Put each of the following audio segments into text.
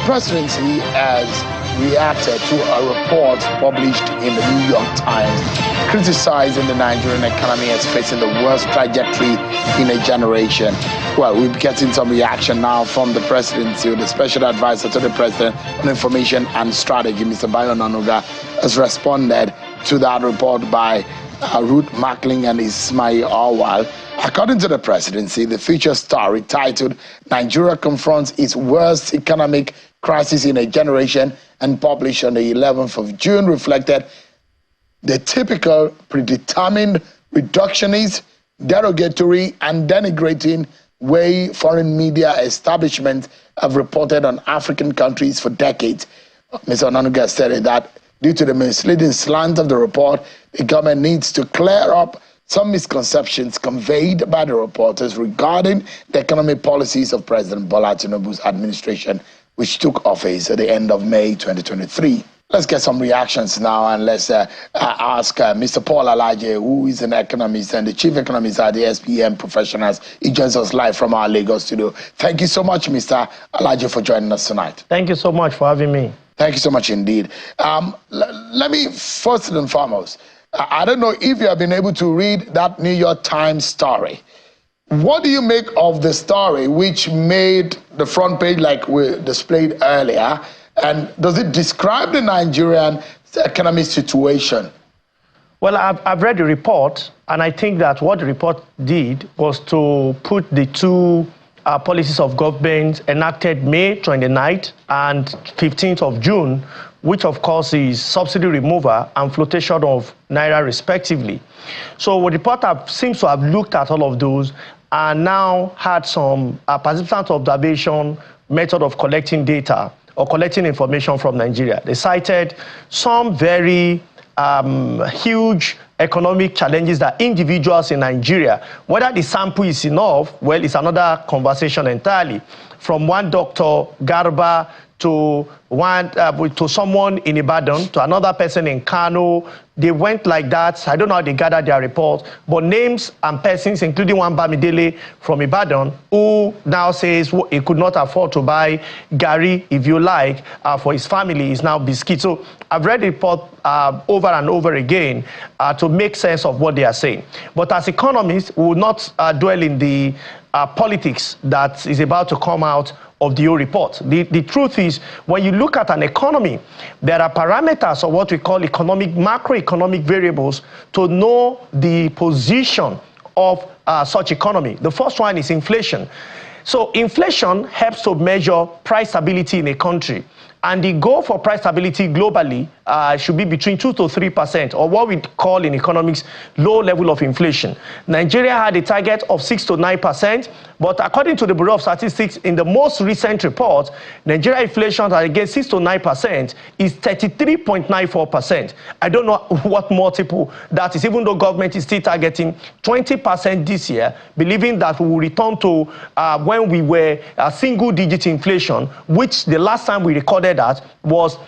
presidency has reacted to a report published in the New York Times criticizing the Nigerian economy as facing the worst trajectory in a generation. Well, we're getting some reaction now from the presidency. The special advisor to the president on information and strategy, Mr. Bayo Onanuga, has responded to that report by Ruth Mackling and Ismail Awal. According to the presidency, the feature story titled "Nigeria Confronts Its Worst Economic Crisis in a Generation" and published on the 11th of June reflected the typical predetermined reductionist, derogatory and denigrating way foreign media establishments have reported on African countries for decades. Mr. Onanuga stated that due to the misleading slant of the report, the government needs to clear up some misconceptions conveyed by the reporters regarding the economic policies of President Bola Tinubu's administration, which took office at the end of May 2023. Let's get some reactions now, and let's ask Mr. Paul Alaje, who is an economist and the chief economist at the SPM Professionals. He joins us live from our Lagos studio. Thank you so much, Mr. Alaje, for joining us tonight. Thank you so much for having me. Thank you so much indeed. Let me, first and foremost, I don't know if you have been able to read that New York Times story. What do you make of the story which made the front page like we displayed earlier? And does it describe the Nigerian economic situation? Well, I've read the report, and I think that what the report did was to put the two policies of government enacted May 29th and 15th of June, which of course is subsidy removal and flotation of Naira respectively. So the report seems to have looked at all of those and now had some persistent observation method of collecting data or collecting information from Nigeria. They cited some very huge economic challenges that individuals in Nigeria, whether the sample is enough, well, it's another conversation entirely. From one Dr. Garba to someone in Ibadan, to another person in Kano. They went like that. I don't know how they gathered their report, but names and persons, including one Bamidele from Ibadan, who now says he could not afford to buy Gary, if you like, for his family, is now biscuit. So I've read the report over and over again to make sense of what they are saying. But as economists, we will not dwell in the politics that is about to come out of the whole report. The truth is, when you look at an economy, there are parameters of what we call macroeconomic variables to know the position of such economy. The first one is inflation. So inflation helps to measure price stability in a country. And the goal for price stability globally should be between 2 to 3%, or what we call in economics, low level of inflation. Nigeria had a target of 6 to 9%, but according to the Bureau of Statistics, in the most recent report, Nigeria inflation against 6 to 9% is 33.94%. I don't know what multiple that is, even though government is still targeting 20% this year, believing that we will return to when we were single-digit inflation, which the last time we recorded that was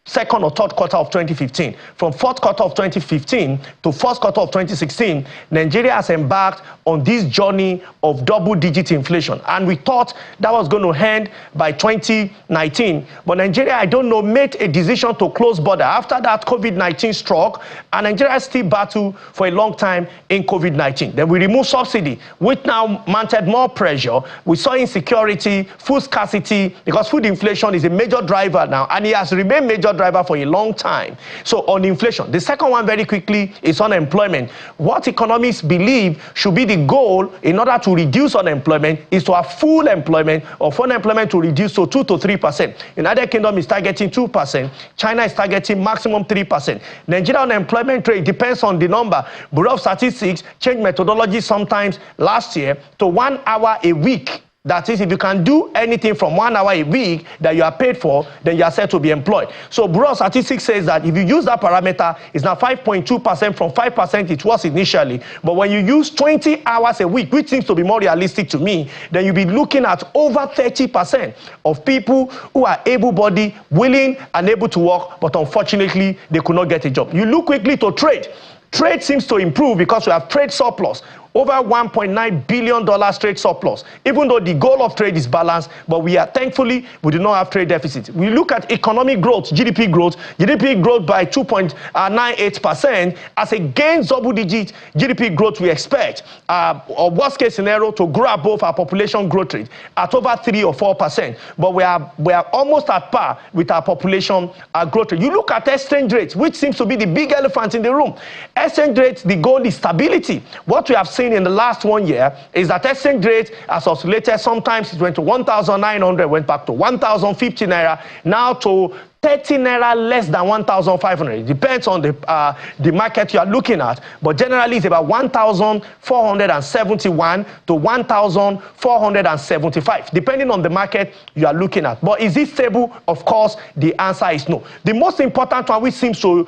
second or third quarter of 2015. From fourth quarter of 2015 to first quarter of 2016, Nigeria has embarked on this journey of double-digit inflation. And we thought that was going to end by 2019. But Nigeria, I don't know, made a decision to close border. After that, COVID-19 struck, and Nigeria still battled for a long time in COVID-19. Then we removed subsidy, which now mounted more pressure. We saw insecurity, food scarcity, because food inflation is a major driver now, and it has remained major driver for a long time. So on inflation. The second one, very quickly, is unemployment. What economists believe should be the goal in order to reduce unemployment is to have full employment, or for unemployment to reduce to 2 to 3%. United Kingdom is targeting 2%. China is targeting maximum 3%. Nigeria unemployment rate depends on the number. Bureau of Statistics changed methodology sometimes last year to 1 hour a week. That is, if you can do anything from 1 hour a week that you are paid for, then you are said to be employed. So Bureau of Statistics says that if you use that parameter, it's now 5.2% from 5% it was initially. But when you use 20 hours a week, which seems to be more realistic to me, then you'll be looking at over 30% of people who are able-bodied, willing and able to work, but unfortunately, they could not get a job. You look quickly to trade. Trade seems to improve because we have trade surplus. over $1.9 billion trade surplus, even though the goal of trade is balanced, but thankfully, we do not have trade deficit. We look at economic growth, GDP growth by 2.98%, as against double-digit GDP growth we expect, or worst-case scenario, to grow above our population growth rate at over 3 or 4%. But we are almost at par with our population growth rate. You look at exchange rates, which seems to be the big elephant in the room. Exchange rates, the goal is stability. What we have seen in the last 1 year is that exchange rate has oscillated. Sometimes it went to 1,900, went back to 1,050 naira, now to 30 naira less than 1,500. It depends on the market you are looking at, but generally it's about 1,471 to 1,475, depending on the market you are looking at. But is it stable? Of course, the answer is no. The most important one, which seems to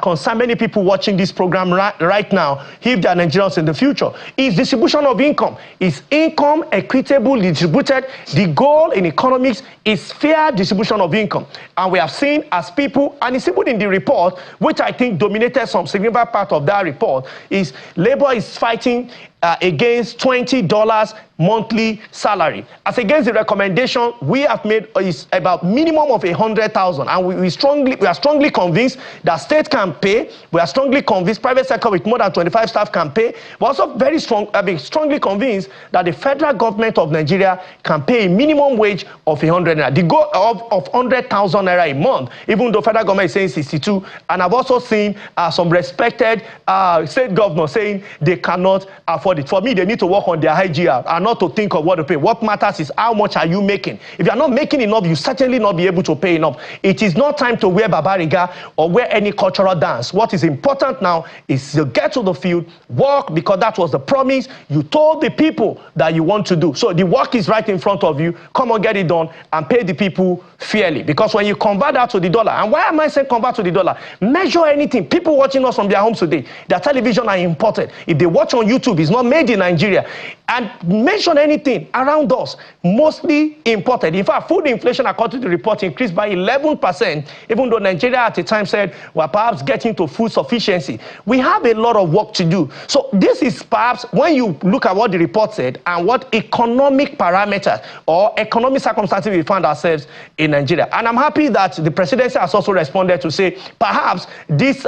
concern many people watching this program right now, if they are Nigerians in the future, is distribution of income. Is income equitably distributed? The goal in economics is fair distribution of income. And we have seen as people, and it's even in the report, which I think dominated some significant part of that report, is labor is fighting against $20 monthly salary. As against the recommendation we have made is about minimum of 100,000, and we are strongly convinced that state can pay. We are strongly convinced private sector with more than 25 staff can pay. We're also strongly convinced that the federal government of Nigeria can pay a minimum wage of 100 naira. The goal of 100,000 naira a month, even though federal government is saying 62. And I've also seen some respected state governors saying they cannot afford it. For me, they need to work on their IGR and not to think of what to pay. What matters is how much are you making. If you are not making enough, you certainly not be able to pay enough. It is not time to wear babariga or wear any cultural dance. What is important now is to get to the field, work, because that was the promise you told the people that you want to do. So the work is right in front of you. Come on, get it done and pay the people fairly. Because when you convert that to the dollar, and why am I saying convert to the dollar? Measure anything. People watching us from their homes today, their television are imported. If they watch on YouTube, it's not made in Nigeria. And mention anything around us, mostly imported. In fact, food inflation, according to the report, increased by 11%, even though Nigeria at the time said we're perhaps getting to food sufficiency. We have a lot of work to do. So this is perhaps, when you look at what the report said and what economic parameters or economic circumstances we found ourselves in Nigeria. And I'm happy that the presidency has also responded to say perhaps this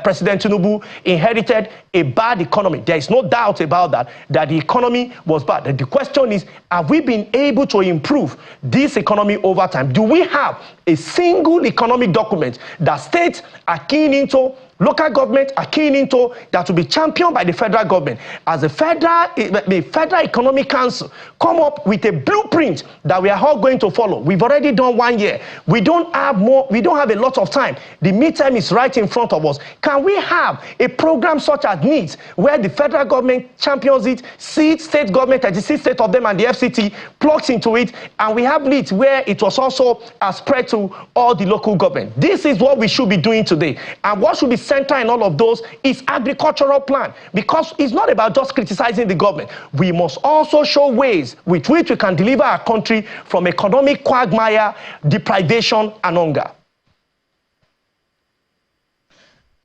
President Tinubu inherited a bad economy. There is no doubt about that the economy was bad. The question is, have we been able to improve this economy over time? Do we have a single economic document that states are keen into, local government are keen into, that will be championed by the federal government? As the Federal Economic Council come up with a blueprint that we are all going to follow. We've already done 1 year. We don't have a lot of time. The midterm is right in front of us. Can we have a program such as NEEDS, where the federal government champions it, state government, 36 states of them, and the FCT plugs into it, and we have NEEDS where it was also spread to all the local government? This is what we should be doing today. And what should be central in all of those is agricultural plan, because it's not about just criticizing the government. We must also show ways with which we can deliver our country from economic quagmire, deprivation, and hunger.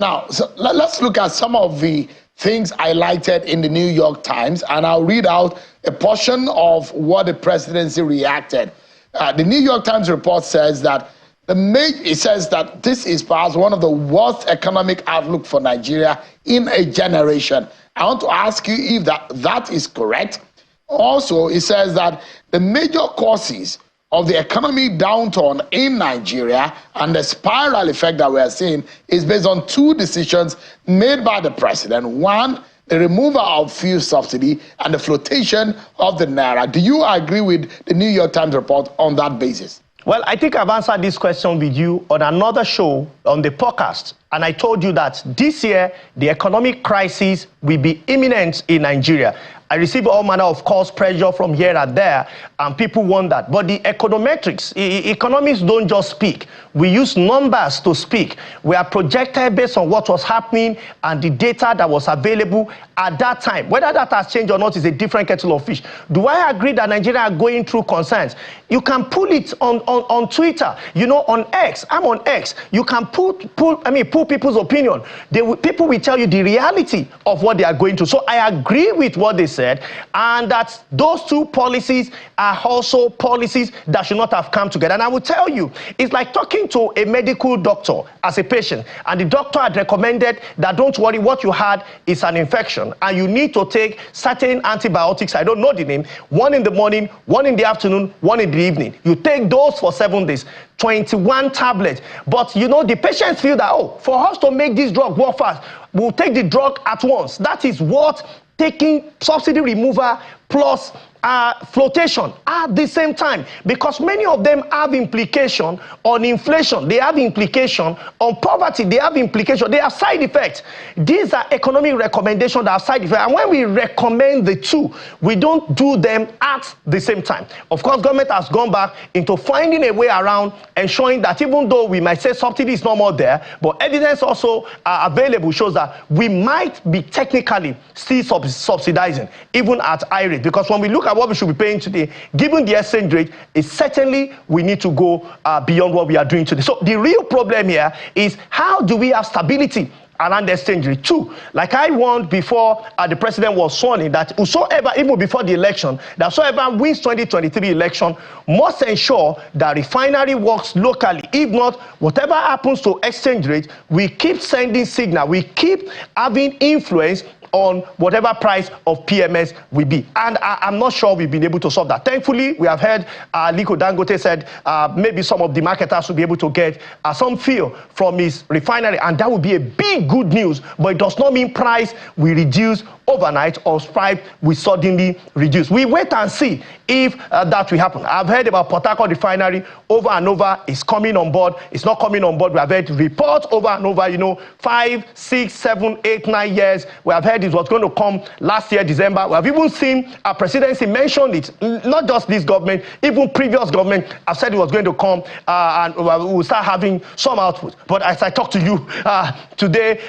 Now, so let's look at some of the things highlighted in the New York Times, and I'll read out a portion of what the presidency reacted. The New York Times report says that this is perhaps one of the worst economic outlook for Nigeria in a generation. I want to ask you if that is correct. Also, it says that the major causes of the economic downturn in Nigeria and the spiral effect that we are seeing is based on two decisions made by the president. One, the removal of fuel subsidy, and the flotation of the naira. Do you agree with the New York Times report on that basis? Well, I think I've answered this question with you on another show on the podcast. And I told you that this year, the economic crisis will be imminent in Nigeria. I receive all manner of cost pressure from here and there, and people want that. But the econometrics, economists don't just speak. We use numbers to speak. We are projected based on what was happening and the data that was available at that time. Whether that has changed or not is a different kettle of fish. Do I agree that Nigeria are going through concerns? You can pull it on Twitter, you know, on X. I'm on X. You can pull people's opinion. People will tell you the reality of what they are going through. So I agree with what they said, and that those two policies are also policies that should not have come together. And I will tell you, it's like talking to a medical doctor as a patient, and the doctor had recommended that don't worry, what you had is an infection, and you need to take certain antibiotics, I don't know the name, one in the morning, one in the afternoon, one in the evening. You take those for 7 days, 21 tablets. But you know, the patients feel that, oh, for us to make this drug work fast, we'll take the drug at once. That is what taking subsidy removal plus flotation at the same time, because many of them have implication on inflation, they have implication on poverty, they have implication, they have side effects. These are economic recommendations that have side effects, and when we recommend the two, we don't do them at the same time. Of course, government has gone back into finding a way around ensuring that even though we might say subsidy is no more there, but evidence also available shows that we might be technically still subsidizing, even at high rate, because when we look at what we should be paying today, given the exchange rate, is certainly we need to go beyond what we are doing today. So the real problem here is, how do we have stability around the exchange rate? Two, like I warned before the president was sworn in, that whosoever, even before the election, that whosoever wins 2023 election must ensure that refinery works locally. If not, whatever happens to exchange rate, we keep sending signal, we keep having influence on whatever price of PMS will be. And I'm not sure we've been able to solve that. Thankfully, we have heard Aliko Dangote said maybe some of the marketers will be able to get some fuel from his refinery, and that would be a big good news, but it does not mean price will reduce overnight or price will suddenly reduce. We wait and see if that will happen. I've heard about Port Harcourt refinery over and over. It's coming on board. It's not coming on board. We have heard reports over and over, you know, 5, 6, 7, 8, 9 years. We have heard it was going to come last year, December. We have even seen our presidency mention it. Not just this government, even previous government have said it was going to come, and we'll start having some output. But as I talk to you today,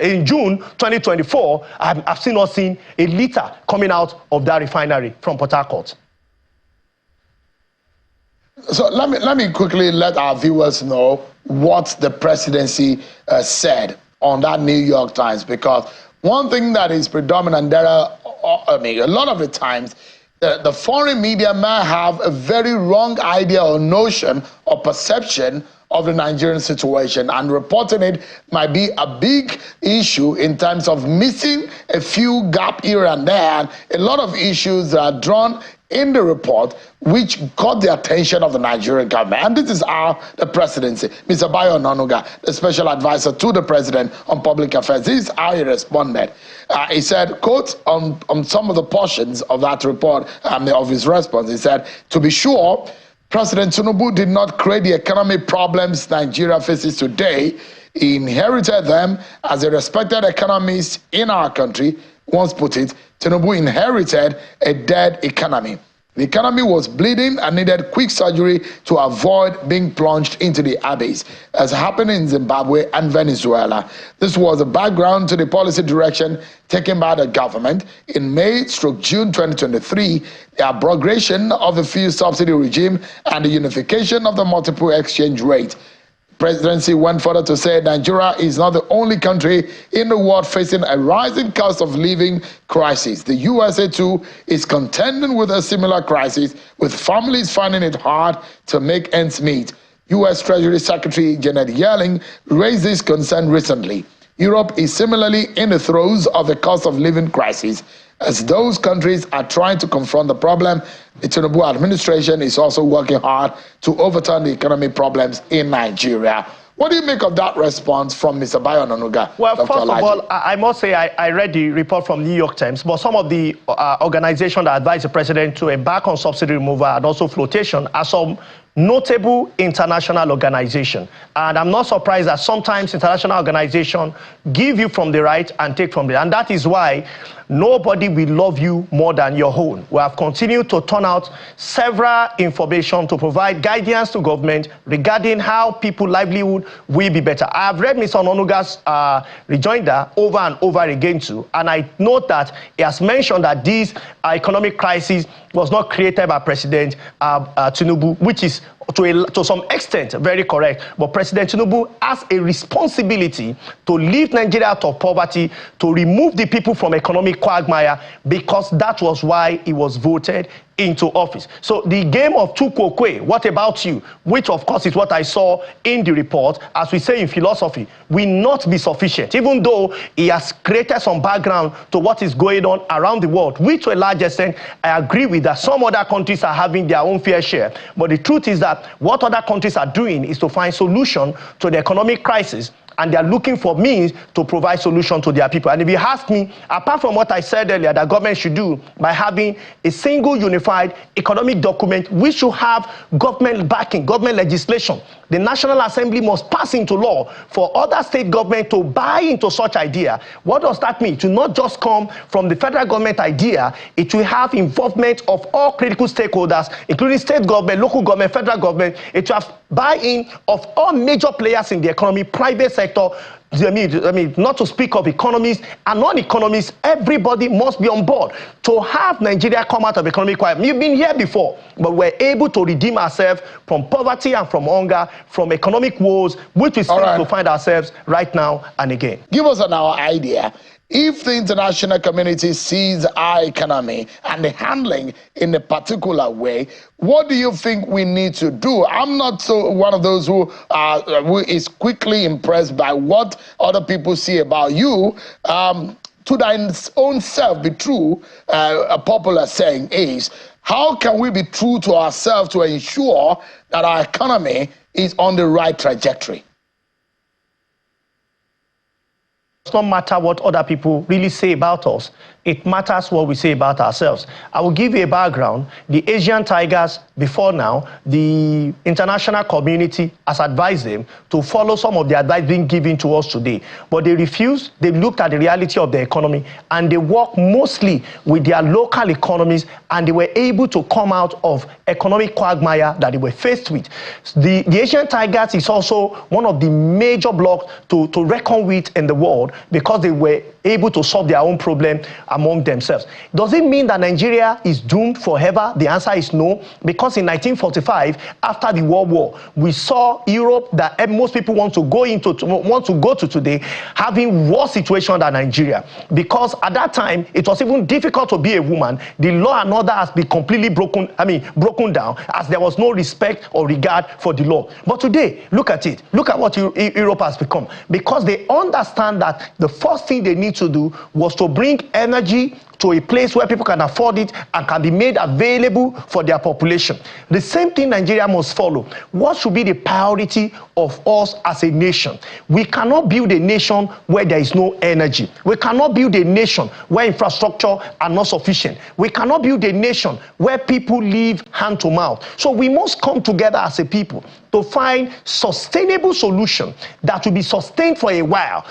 in June 2024, I've still not seen a liter coming out of that refinery from Port Harcourt. So let me quickly let our viewers know what the presidency said on that New York Times, because one thing that is predominant, there are, I mean, a lot of the times, the foreign media may have a very wrong idea or notion or perception of the Nigerian situation, and reporting it might be a big issue in terms of missing a few gaps here and there. And a lot of issues are drawn in the report which caught the attention of the Nigerian government. And this is how the presidency, Mr. Bayo Onanuga, the special advisor to the president on public affairs, this is how he responded. He said, quote, on some of the portions of that report, of his response, he said, to be sure, President Tinubu did not create the economic problems Nigeria faces today. He inherited them. As a respected economist in our country once put it, Tinubu inherited a dead economy. The economy was bleeding and needed quick surgery to avoid being plunged into the abyss, as happened in Zimbabwe and Venezuela. This was the background to the policy direction taken by the government. In May/June 2023, the abrogation of the fuel subsidy regime and the unification of the multiple exchange rate. Presidency went further to say Nigeria is not the only country in the world facing a rising cost of living crisis. The USA too is contending with a similar crisis, with families finding it hard to make ends meet. U.S. Treasury Secretary Janet Yellen raised this concern recently. Europe is similarly in the throes of the cost of living crisis. As those countries are trying to confront the problem, the Tinubu administration is also working hard to overturn the economic problems in Nigeria. What do you make of that response from Mr. Bayo Onanuga? Well, Dr. first Elijah? of all, I must say I read the report from New York Times, but some of the organizations that advise the president to embark on subsidy removal and also flotation are some notable international organization. And I'm not surprised that sometimes international organizations give you from the right and take from the, and that is why nobody will love you more than your own. We have continued to turn out several information to provide guidance to government regarding how people's livelihood will be better. I have read Mr. Ononuga's rejoinder over and over again too, and I note that he has mentioned that this economic crisis was not created by President Tinubu, which is to some extent very correct. But President Tinubu has a responsibility to lift Nigeria out of poverty, to remove the people from economic quagmire, because that was why he was voted into office. So the game of Tukokwe, what about you, which of course is what I saw in the report, as we say in philosophy, will not be sufficient, even though he has created some background to what is going on around the world, which to a large extent, I agree with that some other countries are having their own fair share. But the truth is that what other countries are doing is to find solution to the economic crisis, and they are looking for means to provide solution to their people. And if you ask me, apart from what I said earlier, that government should do by having a single unified economic document, we should have government backing, government legislation. The National Assembly must pass into law for other state government to buy into such idea. What does that mean? It will not just come from the federal government idea. It will have involvement of all critical stakeholders, including state government, local government, federal government. It will have buy-in of all major players in the economy, private sector. I mean, not to speak of economists and non-economists, everybody must be on board to have Nigeria come out of economic crisis. We've been here before, but we're able to redeem ourselves from poverty and from hunger, from economic woes, which we seem to find ourselves right now and again. Give us an idea. If the international community sees our economy and the handling in a particular way, what do you think we need to do? I'm not one of those who is quickly impressed by what other people see about you. To thine own self be true, a popular saying is, how can we be true to ourselves to ensure that our economy is on the right trajectory? It does not matter what other people really say about us. It matters what we say about ourselves. I will give you a background. The Asian tigers, before now, the international community has advised them to follow some of the advice being given to us today. But they refused. They looked at the reality of the economy, and they worked mostly with their local economies, and they were able to come out of economic quagmire that they were faced with. The Asian tigers is also one of the major blocks to reckon with in the world, because they were able to solve their own problem among themselves. Does it mean that Nigeria is doomed forever? The answer is no, because in 1945, after the World War, we saw Europe that most people want to go to today having worse situation than Nigeria, because at that time it was even difficult to be a woman. The law and order has been completely broken down, as there was no respect or regard for the law. But today, look at it. Look at what Europe has become, because they understand that the first thing they need to do was to bring energy to a place where people can afford it and can be made available for their population. The same thing Nigeria must follow. What should be the priority of us as a nation? We cannot build a nation where there is no energy. We cannot build a nation where infrastructure are not sufficient. We cannot build a nation where people live hand to mouth. So we must come together as a people to find sustainable solution that will be sustained for a while,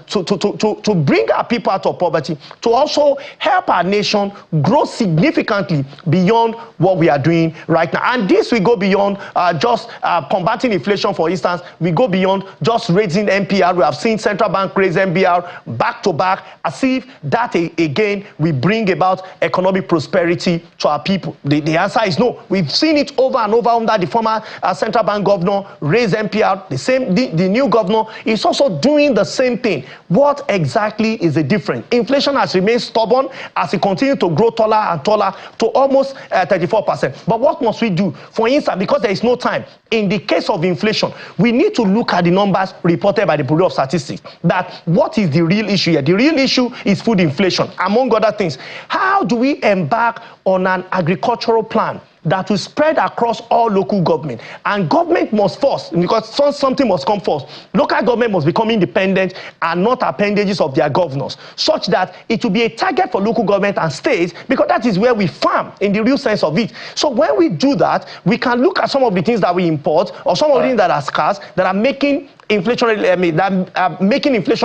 to bring our people out of poverty, to also help our nation grow significantly beyond what we are doing right now. And this will go beyond just combating inflation, for instance. We go beyond just raising MPR. We have seen central bank raise MPR back to back, as if that again will bring about economic prosperity to our people. The answer is no. We've seen it over and over under the former central bank governor raise MPR. The new governor is also doing the same thing. What exactly is the difference? Inflation has remained stubborn as it continues to grow taller and taller to almost 34%. But what must we do? For instance, because there is no time, in the case of inflation, we need to look at the numbers reported by the Bureau of Statistics. That what is the real issue here? The real issue is food inflation, among other things. How do we embark on an agricultural plan that will spread across all local government. And government must first, because something must come first. Local government must become independent and not appendages of their governors, such that it will be a target for local government and states, because that is where we farm in the real sense of it. So when we do that, we can look at some of the things that we import or some of the things that are scarce that are making inflation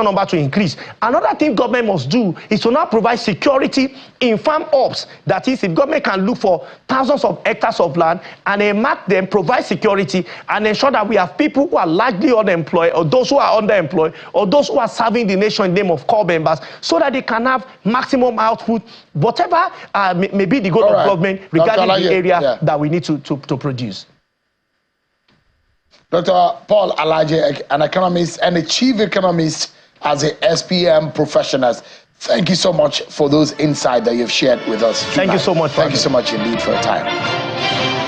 number to increase. Another thing government must do is to now provide security in farm ops. That is, if government can look for thousands of hectares of land and mark them, provide security, and ensure that we have people who are largely unemployed, or those who are underemployed, or those who are serving the nation in the name of core members, so that they can have maximum output, whatever may be the goal of government regarding the area that we need to produce. Dr. Paul Alaje, an economist and a chief economist as a SPM professional. Thank you so much for those insights that you've shared with us tonight. Thank you so much. Thank you so much indeed for your time.